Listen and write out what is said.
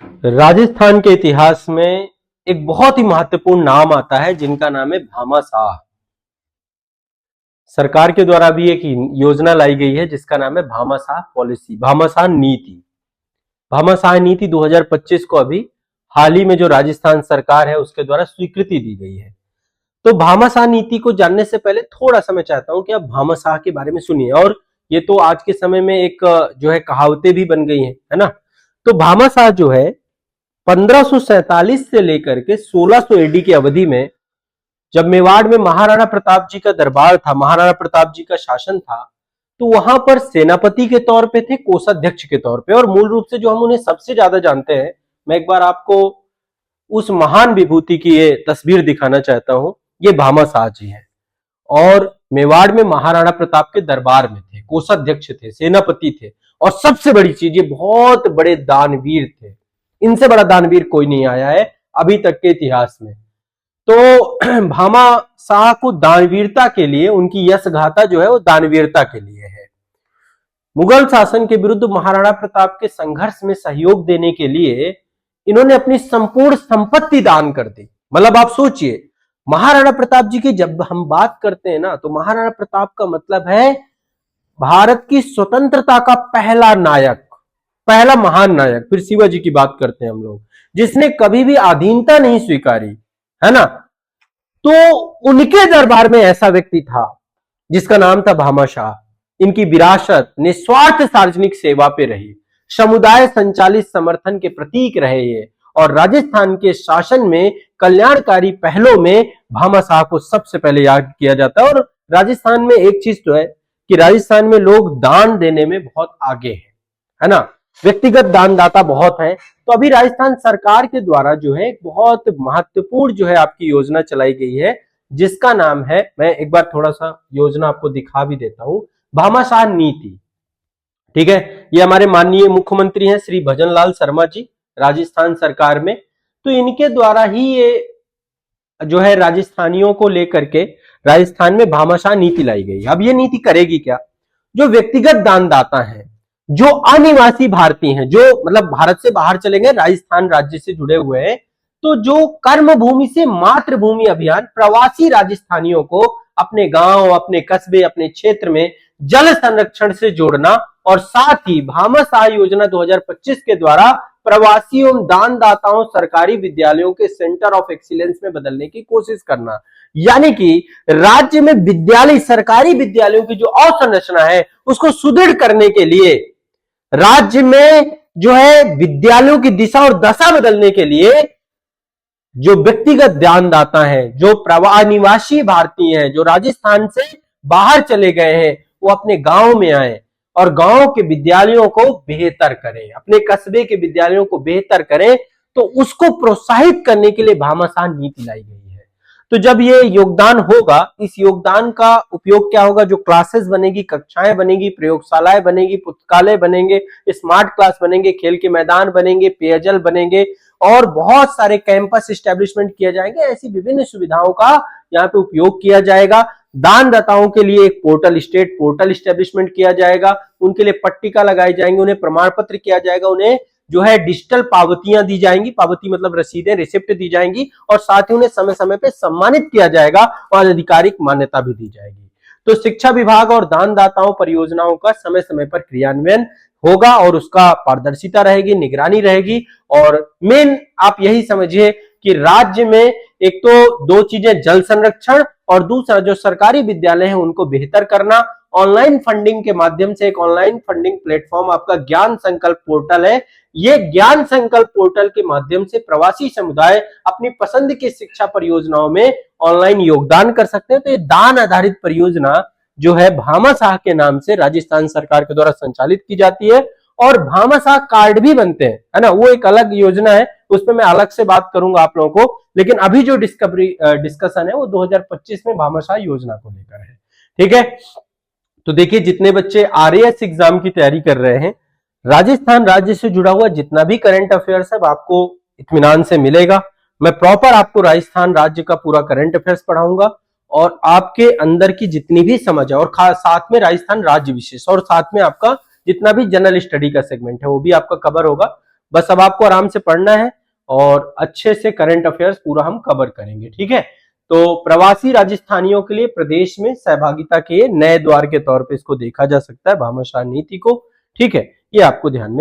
राजस्थान के इतिहास में एक बहुत ही महत्वपूर्ण नाम आता है जिनका नाम है भामाशाह। सरकार के द्वारा भी एक योजना लाई गई है जिसका नाम है भामाशाह पॉलिसी, भामाशाह नीति। भामाशाह नीति 2025 को अभी हाल ही में जो राजस्थान सरकार है उसके द्वारा स्वीकृति दी गई है। तो भामाशाह नीति को जानने से पहले थोड़ा सा मैं चाहता हूं कि आप भामाशाह के बारे में सुनिए। और ये तो आज के समय में एक जो है कहावतें भी बन गई हैं, है ना। तो भामाशाह जो है 1547 से लेकर के 1600 एडी की अवधि में, जब मेवाड़ में महाराणा प्रताप जी का दरबार था, महाराणा प्रताप जी का शासन था, तो वहां पर सेनापति के तौर पे थे, कोषाध्यक्ष के तौर पे। और मूल रूप से जो हम उन्हें सबसे ज्यादा जानते हैं, मैं एक बार आपको उस महान विभूति की ये तस्वीर दिखाना चाहता हूं। ये भामाशाह जी है और मेवाड़ में महाराणा प्रताप के दरबार में थे, कोषाध्यक्ष थे, सेनापति थे और सबसे बड़ी चीज ये बहुत बड़े दानवीर थे। इनसे बड़ा दानवीर कोई नहीं आया है अभी तक के इतिहास में। तो भामाशाह को दानवीरता के लिए, उनकी यश गाथा जो है वो दानवीरता के लिए है। मुगल शासन के विरुद्ध महाराणा प्रताप के संघर्ष में सहयोग देने के लिए इन्होंने अपनी संपूर्ण संपत्ति दान कर दी। मतलब आप सोचिए, महाराणा प्रताप जी की जब हम बात करते हैं ना, तो महाराणा प्रताप का मतलब है भारत की स्वतंत्रता का पहला नायक, पहला महान नायक। फिर शिवाजी की बात करते हैं हम लोग, जिसने कभी भी अधीनता नहीं स्वीकारी, है ना। तो उनके दरबार में ऐसा व्यक्ति था जिसका नाम था भामाशाह। इनकी विरासत निस्वार्थ सार्वजनिक सेवा पे रही, समुदाय संचालित समर्थन के प्रतीक रहे ये, और राजस्थान के शासन में कल्याणकारी पहलों में भामाशाह को सबसे पहले याद किया जाता है। और राजस्थान में एक चीज तो है कि राजस्थान में लोग दान देने में बहुत आगे है ना। व्यक्तिगत दानदाता बहुत हैं। तो अभी राजस्थान सरकार के द्वारा जो है बहुत महत्वपूर्ण जो है आपकी योजना चलाई गई है, जिसका नाम है, मैं एक बार थोड़ा सा योजना आपको दिखा भी देता हूं, भामाशाह नीति। ठीक है, ये हमारे माननीय मुख्यमंत्री हैं श्री भजन लाल शर्मा जी, राजस्थान सरकार में। तो इनके द्वारा ही ये जो है राजस्थानियों को लेकर के राजस्थान में भामाशाह नीति लाई गई। अब ये नीति करेगी क्या? जो व्यक्तिगत दानदाता हैं, जो अनिवासी भारतीय हैं, जो मतलब भारत से बाहर चले गए, राजस्थान राज्य से जुड़े हुए हैं, तो जो कर्म भूमि से मातृभूमि अभियान, प्रवासी राजस्थानियों को अपने गांव, अपने कस्बे, अपने क्षेत्र में जल संरक्षण से जोड़ना, और साथ ही भामाशाह योजना 2025 के द्वारा प्रवासी एवं दानदाताओं सरकारी विद्यालयों के सेंटर ऑफ एक्सीलेंस में बदलने की कोशिश करना। यानी कि राज्य में विद्यालय, सरकारी विद्यालयों की जो अवसंरचना है उसको सुदृढ़ करने के लिए, राज्य में जो है विद्यालयों की दिशा और दशा बदलने के लिए, जो व्यक्तिगत दानदाता हैं, जो अनिवासी भारतीय हैं, जो राजस्थान से बाहर चले गए हैं, वो अपने गांव में आए और गांव के विद्यालयों को बेहतर करें, अपने कस्बे के विद्यालयों को बेहतर करें। तो उसको प्रोत्साहित करने के लिए भामाशाह नीति लाई गई है। तो जब ये योगदान होगा, इस योगदान का उपयोग क्या होगा? जो क्लासेस बनेगी, कक्षाएं बनेगी, प्रयोगशालाएं बनेगी, पुस्तकालय बनेंगे, स्मार्ट क्लास बनेंगे, खेल के मैदान बनेंगे, पेयजल बनेंगे और बहुत सारे कैंपस इस्टेब्लिशमेंट किया जाएंगे। ऐसी विभिन्न सुविधाओं का यहाँ पे उपयोग किया जाएगा। दानदाताओं के लिए एक पोर्टल, स्टेट पोर्टल इस्टेब्लिशमेंट किया जाएगा, उनके लिए पट्टिका लगाई जाएंगी, उन्हें प्रमाण पत्र किया जाएगा, उन्हें जो है डिजिटल पावतियां दी जाएंगी, पावती मतलब रसीदें, रिसिप्ट दी जाएंगी, और साथ ही उन्हें समय समय पे सम्मानित किया जाएगा और आधिकारिक मान्यता भी दी जाएगी। तो शिक्षा विभाग और दानदाताओं परियोजनाओं का समय समय पर क्रियान्वयन होगा और उसका पारदर्शिता रहेगी, निगरानी रहेगी। और मेन आप यही समझिए कि राज्य में एक तो दो चीजें, जल संरक्षण और दूसरा जो सरकारी विद्यालय है उनको बेहतर करना। ऑनलाइन फंडिंग के माध्यम से एक ऑनलाइन फंडिंग प्लेटफॉर्म आपका ज्ञान संकल्प पोर्टल है। ये ज्ञान संकल्प पोर्टल के माध्यम से प्रवासी समुदाय अपनी पसंद की शिक्षा परियोजनाओं में ऑनलाइन योगदान कर सकते हैं। तो ये दान आधारित परियोजना जो है भामाशाह के नाम से राजस्थान सरकार के द्वारा संचालित की जाती है। और भामाशाह कार्ड भी बनते हैं, है ना, वो एक अलग योजना है, उस पर मैं अलग से बात करूंगा आप लोगों को। लेकिन अभी जो डिस्कशन है वो 2025 में भामाशाह योजना को लेकर है। ठीक है, तो देखिए जितने बच्चे आरएएस एग्जाम की तैयारी कर रहे हैं, राजस्थान राज्य से जुड़ा हुआ जितना भी करंट अफेयर्स है आपको इत्मीनान से मिलेगा। मैं प्रॉपर आपको राजस्थान राज्य का पूरा करंट अफेयर्स पढ़ाऊंगा और आपके अंदर की जितनी भी समझ है, और खास साथ में राजस्थान राज्य विशेष, और साथ में आपका जितना भी जनरल स्टडी का सेगमेंट है वो भी आपका कवर होगा। बस अब आपको आराम से पढ़ना है और अच्छे से करंट अफेयर्स पूरा हम कवर करेंगे, ठीक है। तो प्रवासी राजस्थानियों के लिए प्रदेश में सहभागिता के नए द्वार के तौर पे इसको देखा जा सकता है भामाशाह नीति को, ठीक है। ये आपको ध्यान में